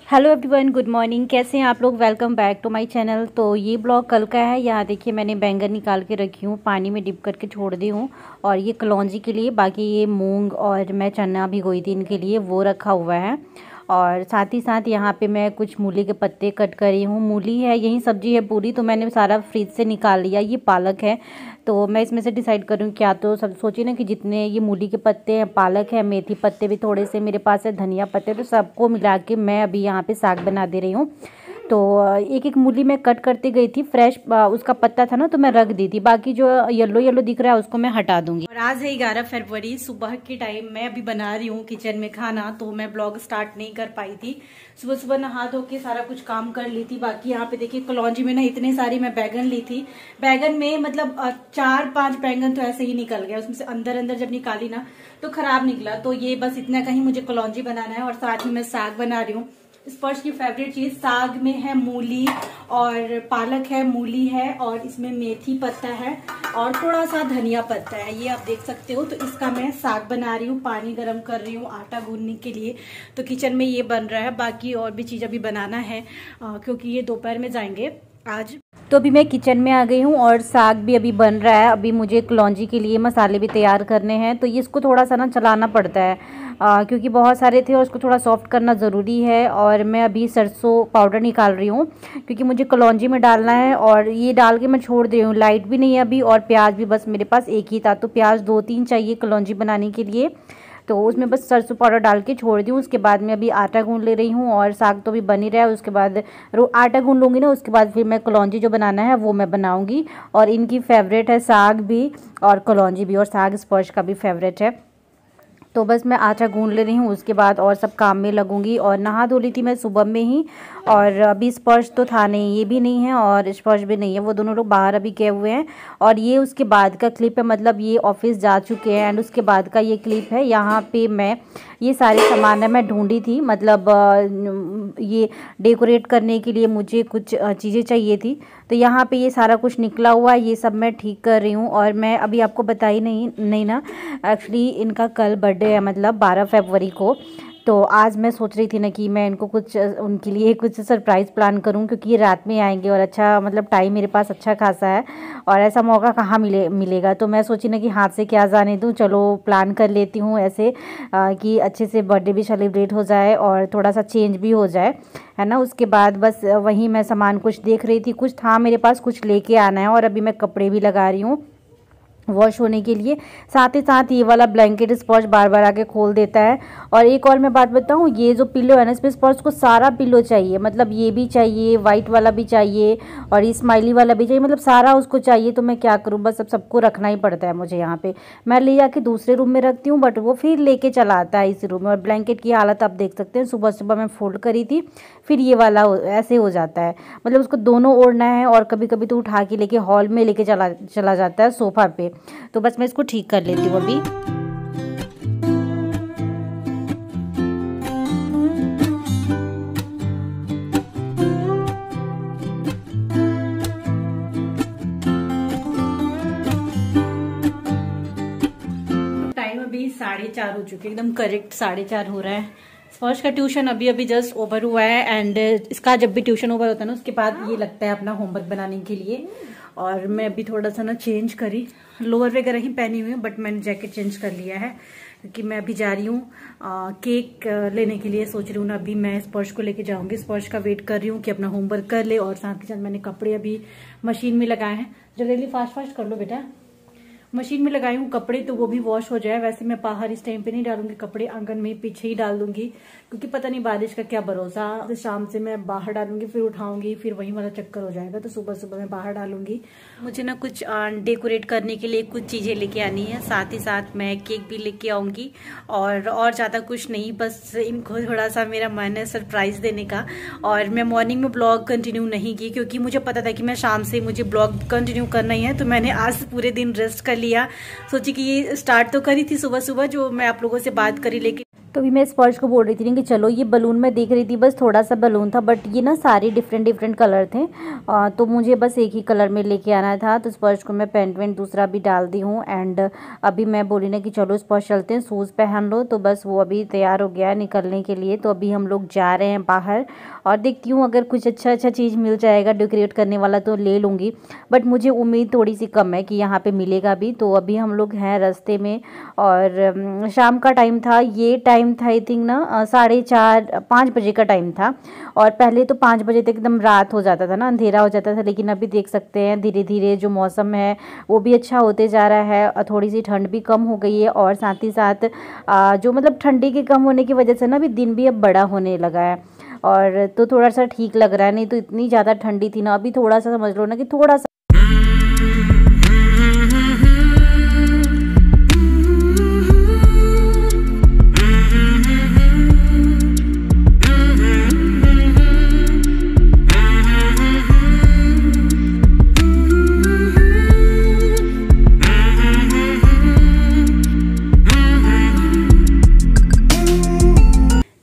Hello everyone, good morning. कैसे हैं आप लोग? Welcome back to my channel. तो ये ब्लॉग कल का है। यहाँ देखिए मैंने बैंगन निकाल के रखी हूँ, पानी में डिप करके छोड़ दी हूँ। और ये कलौंजी के लिए, बाकी ये मूंग और मैं चना भिगोई थी इनके लिए, वो रखा हुआ है। और साथ ही साथ यहाँ पे मैं कुछ मूली के पत्ते कट करी हूँ। मूली है, यही सब्जी है पूरी, तो मैंने सारा फ्रिज से निकाल लिया। ये पालक है, तो मैं इसमें से डिसाइड करूँ क्या। तो सब सोचिए ना कि जितने ये मूली के पत्ते हैं, पालक है, मेथी पत्ते भी थोड़े से मेरे पास है, धनिया पत्ते, तो सबको मिला के मैं अभी यहाँ पे साग बना दे रही हूँ। तो एक एक मूली मैं कट करते गई थी। फ्रेश उसका पत्ता था ना, तो मैं रख दी थी। बाकी जो येलो येलो दिख रहा है उसको मैं हटा दूंगी। और आज है 11 फरवरी, सुबह के टाइम मैं अभी बना रही हूँ किचन में खाना, तो मैं ब्लॉग स्टार्ट नहीं कर पाई थी। सुबह सुबह नहा धो के सारा कुछ काम कर ली थी। बाकी यहाँ पे देखिए कलौंजी में ना इतने सारी मैं बैगन ली थी। बैगन में मतलब 4-5 बैगन तो ऐसे ही निकल गया, उसमें से अंदर अंदर जब निकाली ना तो खराब निकला। तो ये बस इतना का ही मुझे कलौंजी बनाना है। और साथ में मैं साग बना रही हूँ। स्पर्श की फेवरेट चीज साग में है मूली और पालक है, मूली है, और इसमें मेथी पत्ता है और थोड़ा सा धनिया पत्ता है, ये आप देख सकते हो। तो इसका मैं साग बना रही हूँ, पानी गरम कर रही हूँ आटा गूंदने के लिए। तो किचन में ये बन रहा है। बाकी और भी चीज अभी बनाना है क्योंकि ये दोपहर में जाएंगे आज। तो अभी मैं किचन में आ गई हूँ और साग भी अभी बन रहा है। अभी मुझे कलौंजी के लिए मसाले भी तैयार करने हैं, तो ये इसको थोड़ा सा ना चलाना पड़ता है क्योंकि बहुत सारे थे और उसको थोड़ा सॉफ्ट करना ज़रूरी है। और मैं अभी सरसों पाउडर निकाल रही हूँ क्योंकि मुझे कलौंजी में डालना है। और ये डाल के मैं छोड़ दे रही हूँ, लाइट भी नहीं है अभी। और प्याज भी बस मेरे पास एक ही था, तो प्याज 2-3 चाहिए कलौंजी बनाने के लिए, तो उसमें बस सरसों पाउडर डाल के छोड़ दी हूँ। उसके बाद मैं अभी आटा गूंद ले रही हूँ और साग तो अभी बन ही रहा है। उसके बाद आटा गूंद लूँगी ना, उसके बाद फिर मैं कलौंजी जो बनाना है वो मैं बनाऊँगी। और इनकी फेवरेट है साग भी और कलौंजी भी, और साग स्पर्श का भी फेवरेट है। तो बस मैं आटा गूंद ले रही हूँ, उसके बाद और सब काम में लगूंगी। और नहा धो ली थी मैं सुबह में ही। और अभी स्पर्श तो था नहीं, ये भी नहीं है और स्पर्श भी नहीं है, वो दोनों लोग बाहर अभी गए हुए हैं। और ये उसके बाद का क्लिप है, मतलब ये ऑफिस जा चुके हैं एंड उसके बाद का ये क्लिप है। यहाँ पे मैं ये सारे सामान है मैं ढूंढी थी, मतलब ये डेकोरेट करने के लिए मुझे कुछ चीज़ें चाहिए थी। तो यहाँ पे ये सारा कुछ निकला हुआ है, ये सब मैं ठीक कर रही हूँ। और मैं अभी आपको बताई नहीं ना, एक्चुअली इनका कल बर्थडे है, मतलब 12 फरवरी को। तो आज मैं सोच रही थी ना कि मैं इनको कुछ उनके लिए कुछ सरप्राइज़ प्लान करूं, क्योंकि ये रात में आएंगे और अच्छा मतलब टाइम मेरे पास अच्छा खासा है और ऐसा मौका कहाँ मिलेगा। तो मैं सोची ना कि हाथ से क्या जाने दूं, चलो प्लान कर लेती हूं ऐसे कि अच्छे से बर्थडे भी सेलिब्रेट हो जाए और थोड़ा सा चेंज भी हो जाए, है ना। उसके बाद बस वहीं मैं सामान कुछ देख रही थी, कुछ था मेरे पास, कुछ लेके आना है। और अभी मैं कपड़े भी लगा रही हूँ वॉश होने के लिए। साथ ही साथ ये वाला ब्लैंकेट स्पर्श बार बार आके खोल देता है। और एक और मैं बात बताऊँ, ये जो पिलो है ना, इस पर स्पर्श को सारा पिलो चाहिए, मतलब ये भी चाहिए, वाइट वाला भी चाहिए और ये स्माइली वाला भी चाहिए, मतलब सारा उसको चाहिए। तो मैं क्या करूँ, बस अब सबको रखना ही पड़ता है मुझे। यहाँ पे मैं ले जाके दूसरे रूम में रखती हूँ, बट वो फिर लेके चला आता है इस रूम में। और ब्लैंकेट की हालत आप देख सकते हैं, सुबह सुबह मैं फोल्ड करी थी, फिर ये वाला ऐसे हो जाता है, मतलब उसको दोनों ओढ़ना है। और कभी कभी तो उठा के लेके हॉल में लेके चला जाता है सोफा पे। तो बस मैं इसको ठीक कर लेती हूँ अभी। टाइम अभी 4:30 हो चुके, एकदम करेक्ट 4:30 हो रहा है। स्पर्श का ट्यूशन अभी अभी जस्ट ओवर हुआ है एंड इसका जब भी ट्यूशन ओवर होता है ना, उसके बाद ये लगता है अपना होमवर्क बनाने के लिए। और मैं अभी थोड़ा सा ना चेंज करी, लोअर वगैरह ही पहनी हुई हूँ, बट मैंने जैकेट चेंज कर लिया है क्योंकि मैं अभी जा रही हूँ केक लेने के लिए। सोच रही हूँ ना अभी मैं स्पर्श को लेके जाऊंगी, स्पर्श का वेट कर रही हूँ कि अपना होमवर्क कर ले। और साथ के साथ मैंने कपड़े अभी मशीन में लगाए हैं, जल्दी फास्ट फास्ट कर लो बेटा। मशीन में लगाई हूँ कपड़े, तो वो भी वॉश हो जाए। वैसे मैं बाहर इस टाइम पे नहीं डालूंगी कपड़े, आंगन में पीछे ही डाल दूंगी, क्योंकि पता नहीं बारिश का क्या भरोसा। शाम से मैं बाहर डालूंगी, फिर उठाऊंगी, फिर वही वाला चक्कर हो जाएगा। तो सुबह सुबह मैं बाहर डालूंगी। मुझे ना कुछ डेकोरेट करने के लिए कुछ चीजें लेके आनी है, साथ ही साथ मैं केक भी लेके आऊंगी। और ज्यादा कुछ नहीं, बस इनको थोड़ा सा मेरा मन है सरप्राइज देने का। और मैं मॉर्निंग में ब्लॉग कंटिन्यू नहीं की क्योंकि मुझे पता था कि मैं शाम से मुझे ब्लॉग कंटिन्यू करना ही है। तो मैंने आज पूरे दिन रेस्ट कर लिया, सोची कि ये स्टार्ट तो करी थी सुबह सुबह जो मैं आप लोगों से बात करी, लेकिन तो भी मैं स्पर्श को बोल रही थी कि चलो ये बलून मैं देख रही थी, बस थोड़ा सा बलून था, बट ये ना सारे डिफरेंट कलर थे। तो मुझे बस एक ही कलर में लेके आना था। तो स्पर्श को मैं पेंट वेंट दूसरा भी डाल दी हूँ। एंड अभी मैं बोली ना कि चलो स्पर्श चलते हैं, शूज़ पहन लो। तो बस वो अभी तैयार हो गया निकलने के लिए। तो अभी हम लोग जा रहे हैं बाहर और देखती हूँ अगर कुछ अच्छा चीज़ मिल जाएगा डेकोरेट करने वाला तो ले लूँगी, बट मुझे उम्मीद थोड़ी सी कम है कि यहाँ पे मिलेगा भी। तो अभी हम लोग हैं रास्ते में और शाम का टाइम था, ये टाइम था आई थिंक ना 4:30-5 बजे का टाइम था। और पहले तो 5 बजे तक एकदम रात हो जाता था ना, अंधेरा हो जाता था, लेकिन अभी देख सकते हैं धीरे धीरे जो मौसम है वो भी अच्छा होते जा रहा है। थोड़ी सी ठंड भी कम हो गई है और साथ ही साथ जो मतलब ठंडी के कम होने की वजह से ना अभी दिन भी अब बड़ा होने लगा है और तो थोड़ा सा ठीक लग रहा है। नहीं तो इतनी ज़्यादा ठंडी थी ना, अभी थोड़ा सा समझ लो ना कि थोड़ा सा।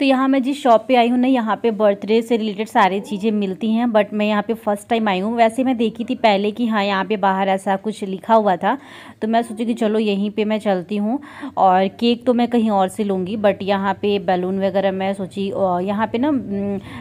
तो यहाँ मैं जिस शॉप पे आई हूँ ना, यहाँ पे बर्थडे से रिलेटेड सारी चीज़ें मिलती हैं, बट मैं यहाँ पे फर्स्ट टाइम आई हूँ। वैसे मैं देखी थी पहले कि हाँ यहाँ पे बाहर ऐसा कुछ लिखा हुआ था, तो मैं सोची कि चलो यहीं पे मैं चलती हूँ। और केक तो मैं कहीं और से लूँगी, बट यहाँ पे बैलून वगैरह मैं सोची यहाँ पे ना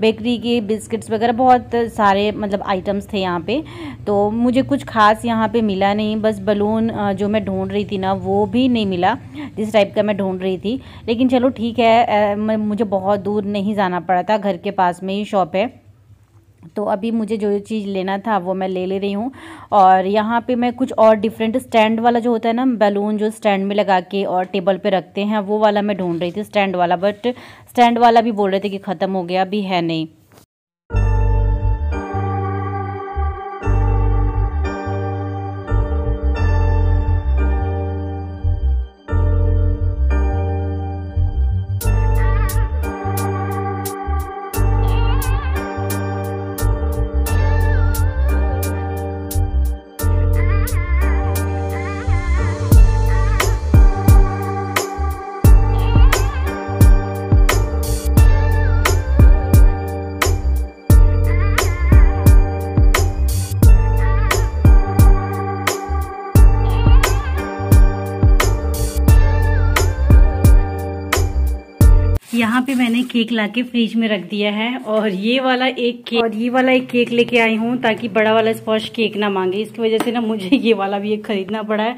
बेकरी के बिस्किट्स वगैरह बहुत सारे मतलब आइटम्स थे यहाँ पे। तो मुझे कुछ खास यहाँ पे मिला नहीं, बस बैलून जो मैं ढूंढ रही थी ना वो भी नहीं मिला जिस टाइप का मैं ढूंढ रही थी। लेकिन चलो ठीक है, मुझे बहुत दूर नहीं जाना पड़ा था, घर के पास में ही शॉप है। तो अभी मुझे जो चीज़ लेना था वो मैं ले रही हूँ। और यहाँ पे मैं कुछ और डिफरेंट स्टैंड वाला जो होता है ना बैलून, जो स्टैंड में लगा के और टेबल पे रखते हैं, वो वाला मैं ढूंढ रही थी, स्टैंड वाला। बट स्टैंड वाला भी बोल रहे थे कि ख़त्म हो गया, अभी है नहीं। यहाँ पे मैंने केक लाके फ्रिज में रख दिया है और ये वाला एक केक लेके आई हूँ ताकि बड़ा वाला स्पर्श केक ना मांगे। इसकी वजह से ना मुझे ये वाला भी एक खरीदना पड़ा है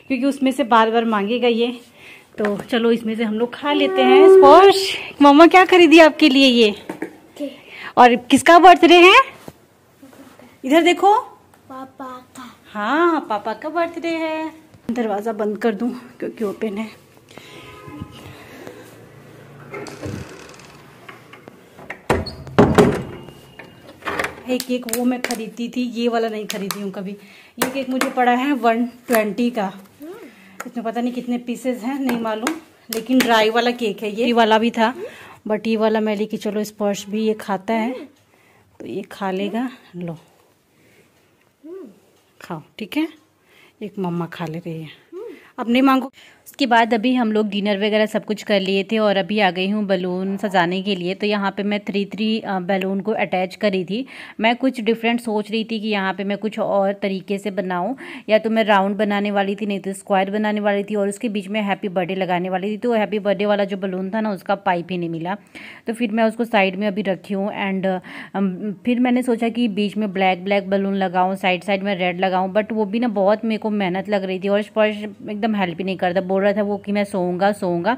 क्योंकि उसमें से बार बार मांगेगा ये। तो चलो इसमें से हम लोग खा लेते हैं। स्पर्श, मम्मा क्या खरीदी आपके लिए ये? और किसका बर्थडे है? इधर देखो, पापा का। हाँ पापा का बर्थडे है। दरवाजा बंद कर दूं क्योंकि ओपन है। एक केक वो मैं खरीदती थी, ये वाला नहीं खरीदी हूँ कभी। ये केक मुझे पड़ा है 120 का। इसमें पता नहीं कितने पीसेस हैं, नहीं मालूम, लेकिन ड्राई वाला केक है। ये वाला भी था, बट ये वाला मैं लेके चलो स्पर्श भी ये खाता है तो ये खा लेगा। लो खाओ, ठीक है। एक मम्मा खा ले रही है, अब नहीं मांगो। उसके बाद अभी हम लोग डिनर वगैरह सब कुछ कर लिए थे और अभी आ गई हूँ बैलून सजाने के लिए। तो यहाँ पे मैं 3 बैलून को अटैच करी थी। मैं कुछ डिफरेंट सोच रही थी कि यहाँ पे मैं कुछ और तरीके से बनाऊँ, या तो मैं राउंड बनाने वाली थी, नहीं तो स्क्वायर बनाने वाली थी और उसके बीच में हैप्पी बर्थडे लगाने वाली थी। तो हैप्पी बर्थडे वाला जो बैलून था ना उसका पाइप ही नहीं मिला, तो फिर मैं उसको साइड में अभी रखी हूँ। एंड फिर मैंने सोचा कि बीच में ब्लैक बैलून लगाऊँ, साइड साइड में रेड लगाऊँ, बट वो भी ना बहुत मेरे को मेहनत लग रही थी और स्पर्श एकदम हेल्प ही नहीं करता। बोल रहा था वो कि मैं सोऊंगा,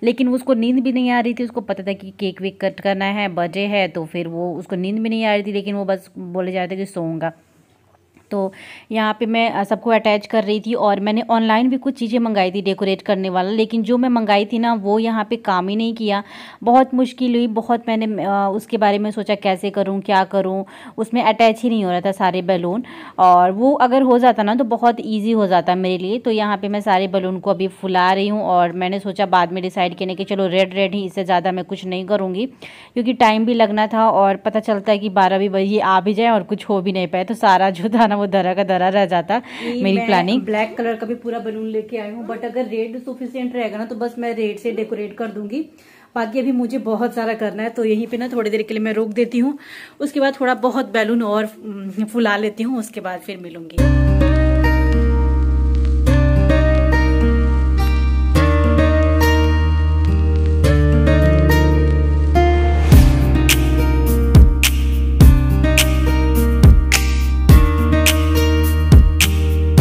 लेकिन उसको नींद भी नहीं आ रही थी। उसको पता था कि केक वेक कट करना है, बर्थडे है, तो फिर वो उसको नींद भी नहीं आ रही थी, लेकिन वो बस बोले जा रहे थे कि सोऊंगा। तो यहाँ पे मैं सबको अटैच कर रही थी और मैंने ऑनलाइन भी कुछ चीज़ें मंगाई थी डेकोरेट करने वाला, लेकिन जो मैं मंगाई थी ना वो यहाँ पे काम ही नहीं किया। बहुत मुश्किल हुई, बहुत मैंने उसके बारे में सोचा कैसे करूँ, क्या करूँ, उसमें अटैच ही नहीं हो रहा था सारे बैलून। और वो अगर हो जाता ना तो बहुत ईजी हो जाता मेरे लिए। तो यहाँ पर मैं सारे बैलून को अभी फुला रही हूँ और मैंने सोचा बाद में डिसाइड करने कि चलो रेड ही, इससे ज़्यादा मैं कुछ नहीं करूँगी क्योंकि टाइम भी लगना था और पता चलता है कि 12 भी बजे आ भी जाए और कुछ हो भी नहीं पाए। तो सारा जो था ना वो दरा का दरा रह जाता मेरी प्लानिंग। ब्लैक कलर का भी पूरा बलून लेके आई हूँ, बट अगर रेड सफिशिएंट रहेगा ना तो बस मैं रेड से डेकोरेट कर दूंगी। बाकी अभी मुझे बहुत सारा करना है, तो यहीं पे ना थोड़ी देर के लिए मैं रोक देती हूँ। उसके बाद थोड़ा बहुत बैलून और फुला लेती हूँ, उसके बाद फिर मिलूंगी।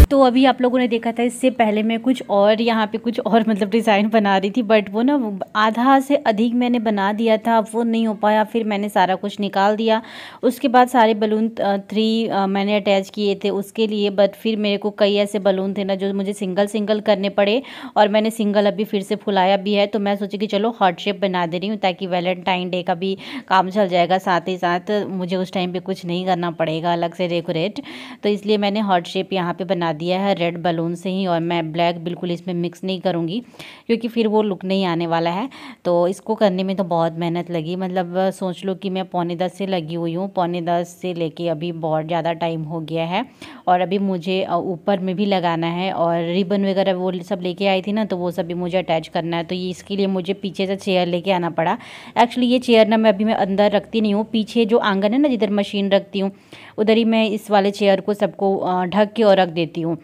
तो अभी आप लोगों ने देखा था, इससे पहले मैं कुछ और यहाँ पे कुछ और मतलब डिज़ाइन बना रही थी, बट वो ना आधा से अधिक मैंने बना दिया था, वो नहीं हो पाया। फिर मैंने सारा कुछ निकाल दिया। उसके बाद सारे बलून 3 मैंने अटैच किए थे उसके लिए, बट फिर मेरे को कई ऐसे बलून थे ना जो मुझे सिंगल सिंगल करने पड़े, और मैंने सिंगल अभी फिर से फुलाया भी है। तो मैं सोची कि चलो हार्ट शेप बना दे रही हूँ, ताकि वैलेंटाइन डे का भी काम चल जाएगा, साथ ही साथ मुझे उस टाइम पर कुछ नहीं करना पड़ेगा अलग से डेकोरेट। तो इसलिए मैंने हार्ट शेप यहाँ पर बना दिया है रेड बलून से ही, और मैं ब्लैक बिल्कुल इसमें मिक्स नहीं करूँगी क्योंकि फिर वो लुक नहीं आने वाला है। तो इसको करने में तो बहुत मेहनत लगी, मतलब सोच लो कि मैं 9:45 से लगी हुई हूँ। 9:45 से लेके अभी बहुत ज़्यादा टाइम हो गया है, और अभी मुझे ऊपर में भी लगाना है, और रिबन वगैरह वो सब लेके आई थी ना, तो वो सब भी मुझे अटैच करना है। तो ये इसके लिए मुझे पीछे से चेयर लेके आना पड़ा। एक्चुअली ये चेयर ना मैं अंदर रखती नहीं हूँ, पीछे जो आंगन है ना जिधर मशीन रखती हूँ उधर ही मैं इस वाले चेयर को सबको ढक के और रख देती हूँ।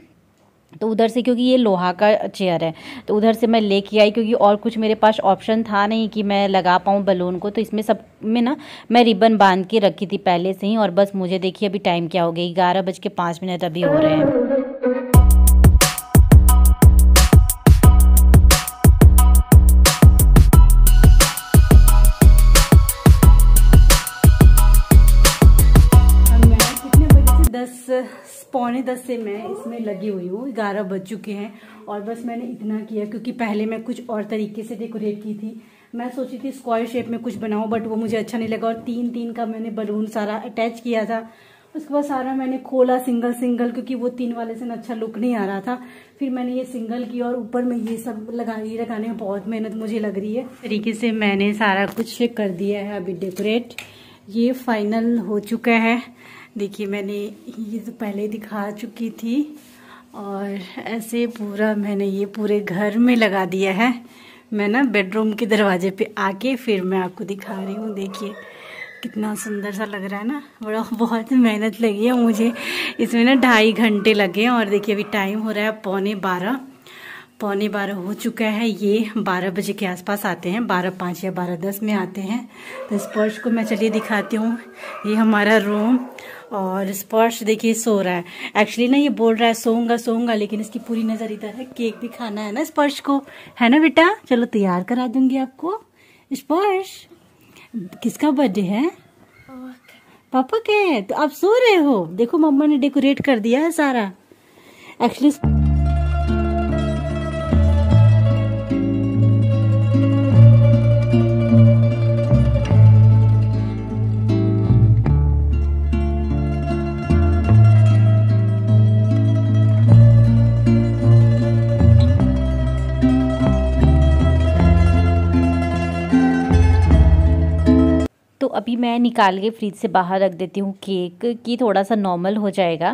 तो उधर से, क्योंकि ये लोहा का चेयर है, तो उधर से मैं लेके आई, क्योंकि और कुछ मेरे पास ऑप्शन था नहीं कि मैं लगा पाऊँ बलून को। तो इसमें सब में ना मैं रिबन बांध के रखी थी पहले से ही। और बस मुझे देखिए अभी टाइम क्या हो गई, 11:05 अभी हो रहे हैं। पौने 10 से मैं इसमें लगी हुई हूँ, 11 बज चुके हैं। और बस मैंने इतना किया क्योंकि पहले मैं कुछ और तरीके से डेकोरेट की थी। मैं सोची थी स्क्वायर शेप में कुछ बनाऊं, बट वो मुझे अच्छा नहीं लगा, और 3-3 का मैंने बलून सारा अटैच किया था। उसके बाद सारा मैंने खोला सिंगल सिंगल, क्योंकि वो 3 वाले से अच्छा लुक नहीं आ रहा था। फिर मैंने ये सिंगल किया, और ऊपर में ये सब लगाने में बहुत मेहनत मुझे लग रही है। तरीके से मैंने सारा कुछ कर दिया है अभी डेकोरेट। ये फाइनल हो चुका है। देखिए मैंने ये तो पहले दिखा चुकी थी, और ऐसे पूरा मैंने ये पूरे घर में लगा दिया है। मैं ना बेडरूम के दरवाजे पे आके फिर मैं आपको दिखा रही हूँ। देखिए कितना सुंदर सा लग रहा है ना, बड़ा बहुत मेहनत लगी है मुझे इसमें ना, 2.5 घंटे लगे। और देखिए अभी टाइम हो रहा है 11:15 हो चुका है। ये 12 बजे के आसपास आते हैं, 12:05 या 12:10 में आते हैं। तो स्पर्श को मैं चलिए दिखाती हूँ। ये हमारा रूम, और स्पर्श देखिए सो रहा है। एक्चुअली ना ये बोल रहा है सोऊंगा, लेकिन इसकी पूरी नज़र इधर है। केक भी खाना है ना स्पर्श को, है ना बेटा? चलो तैयार करा दूंगी आपको। स्पर्श किसका बर्थडे है? पापा के है। तो आप सो रहे हो? देखो मम्मा ने डेकोरेट कर दिया है सारा। एक्चुअली तो अभी मैं निकाल के फ्रिज से बाहर रख देती हूँ केक, कि थोड़ा सा नॉर्मल हो जाएगा।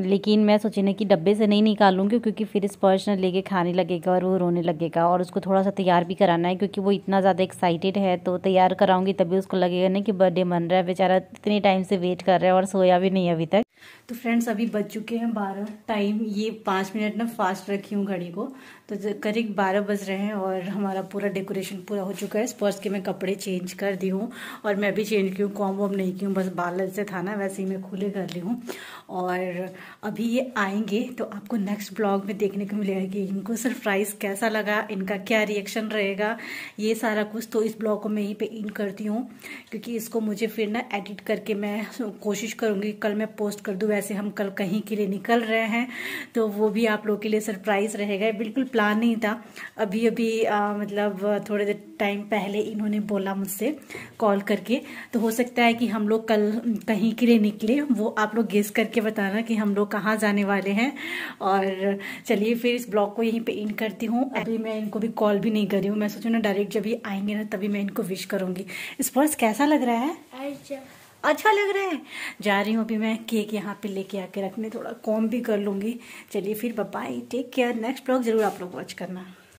लेकिन मैं सोची ना कि डब्बे से नहीं निकालूंगी, क्योंकि फिर स्पर्श न लेके खाने लगेगा और वो रोने लगेगा, और उसको थोड़ा सा तैयार भी कराना है, क्योंकि वो इतना ज़्यादा एक्साइटेड है। तो तैयार कराऊंगी तभी उसको लगेगा ना कि बर्थडे मन रहा है। बेचारा इतने टाइम से वेट कर रहा है और सोया भी नहीं अभी तक। तो फ्रेंड्स अभी बज चुके हैं 12 टाइम। ये 5 मिनट ना फास्ट रखी हूँ घड़ी को, तो करीब 12 बज रहे हैं, और हमारा पूरा डेकोरेशन पूरा हो चुका है। स्पर्श के मैं कपड़े चेंज कर दी हूँ, और मैं भी चेंज की हूँ, कॉम वॉम नहीं की हूँ, बस बाल से था ना वैसे ही मैं खुले कर ली हूँ। और अभी ये आएंगे तो आपको नेक्स्ट ब्लॉग में देखने को मिलेगा कि इनको सरप्राइज़ कैसा लगा, इनका क्या रिएक्शन रहेगा, ये सारा कुछ। तो इस ब्लॉग को मैं यहीं पे इन करती हूँ, क्योंकि इसको मुझे फिर ना एडिट करके मैं कोशिश करूँगी कल मैं पोस्ट कर दूँ। वैसे हम कल कहीं के लिए निकल रहे हैं, तो वो भी आप लोगों के लिए सरप्राइज़ रहेगा। बिल्कुल प्लान नहीं था, अभी मतलब थोड़े देर टाइम पहले इन्होंने बोला मुझसे कॉल करके। तो हो सकता है कि हम लोग कल कहीं के लिए निकले, वो आप लोग गेस करके बताना कि हम लोग कहाँ जाने वाले हैं। और चलिए फिर इस ब्लॉग को यहीं पे इन करती हूँ। अभी मैं इनको भी कॉल भी नहीं कर रही हूँ, मैं सोचूँ ना डायरेक्ट जब ये आएंगे ना तभी मैं इनको विश करूँगी। स्पर्श कैसा लग रहा है? अच्छा लग रहा है। जा रही हूँ अभी मैं केक यहाँ पे लेके आके रखने, थोड़ा कॉम भी कर लूंगी। चलिए फिर bye, take care. Next blog जरूर आप लोग वॉच करना।